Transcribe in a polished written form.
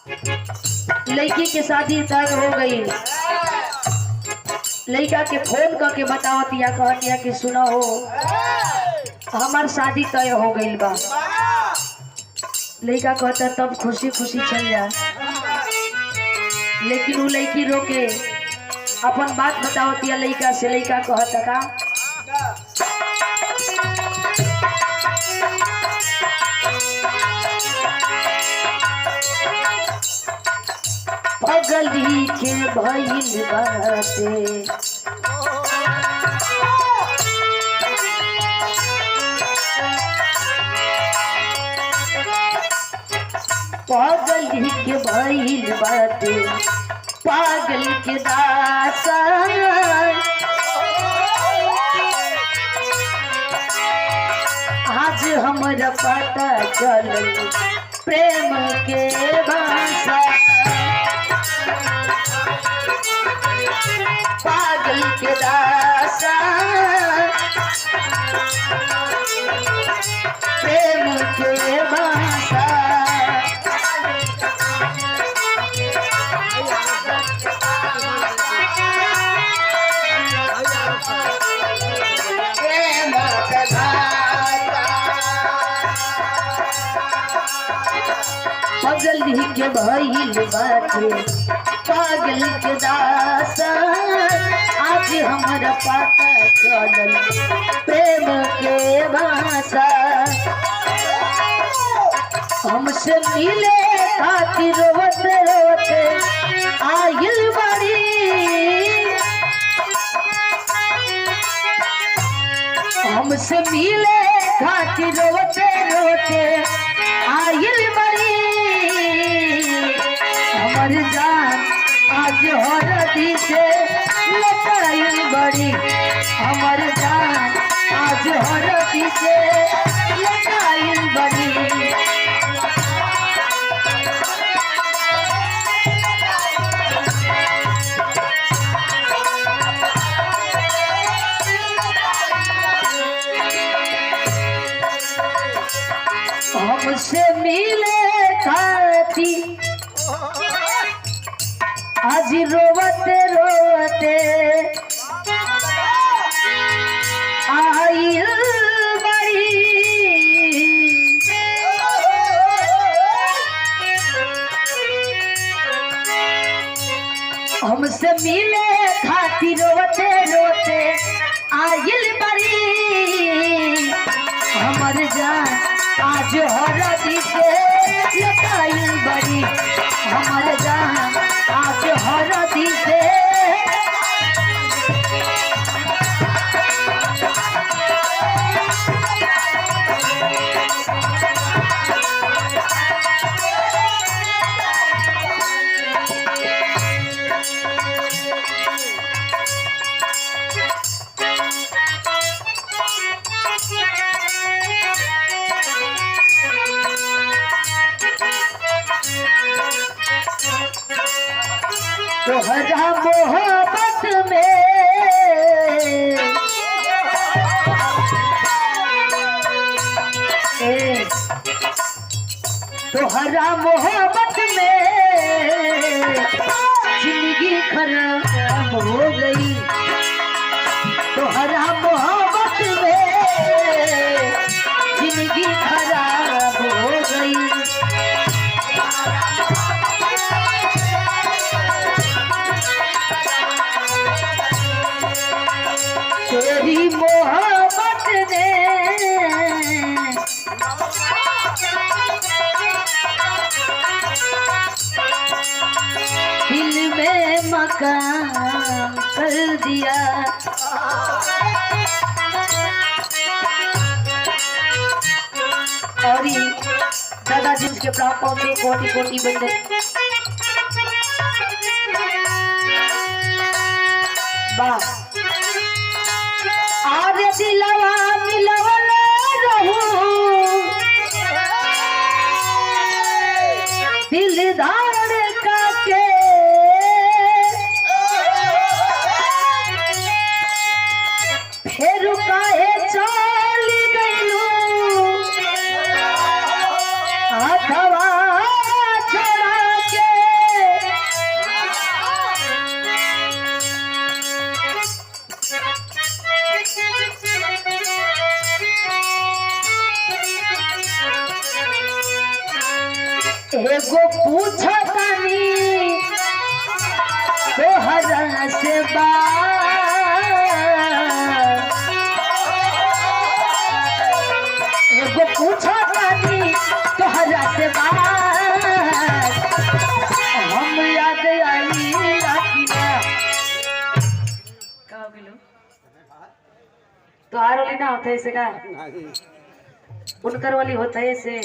लड़की के शादी तय हो गई। लड़का के फोन करके बतावतिया कहतिया कि सुना हो हमार शादी तय हो गई बा। लड़का कहता तब खुशी खुशी चल जा, लेकिन वो लड़की रोके अपन बात बतावतिया लड़का से। लड़का कहता का पगली के भइल बाटे पागल के भइल बाटे पागल के दासा। आज हमरा पता चलल प्रेम के भाषा। पागल के दासा प्रेम के भाषा। पगल के भइल बाटे पागल के दासा। आज हमरा पता चलल प्रेम के भाषा। हमसे मिले खातिर रोते रोते आइल बाड़ी। हमसे मिले खातिर रोते रोते आइल बाड़ी। हमर जान आज हरदी से लटाइल बड़ी। हमर जान आज हरदी से लटाइल बड़ी। हमसे मिले खाती आज रोवते रोवते आइल बड़ी। हमसे मिले खातिर रोवते रोते आइल बड़ी। हमर जान आज हरदी से लटाइल बड़ी। हमर जान आज हरदी से तोहरा मोहब्बत में तोहरा मोहब्बत में जिंदगी खराब हो गई। तोहरा मोहब्बत में जिंदगी खराब हो गई। तेरी मोहब्बत ने दिल में मकान कर दिया। और दादा जिसके प्रापों में कोटि कोटि बंदे बाप आरे दिलवा मिलवल रहूं दिलदार का के। फिर काहे चल गइलू हथवा छोड़ा के। एगो पूछो तानी तोहरा से एगो पूछो तानी तोहरा से हम याद आई का बोलो तो आर वाली ना होता है ऐसे का उनकर वाली होता है ऐसे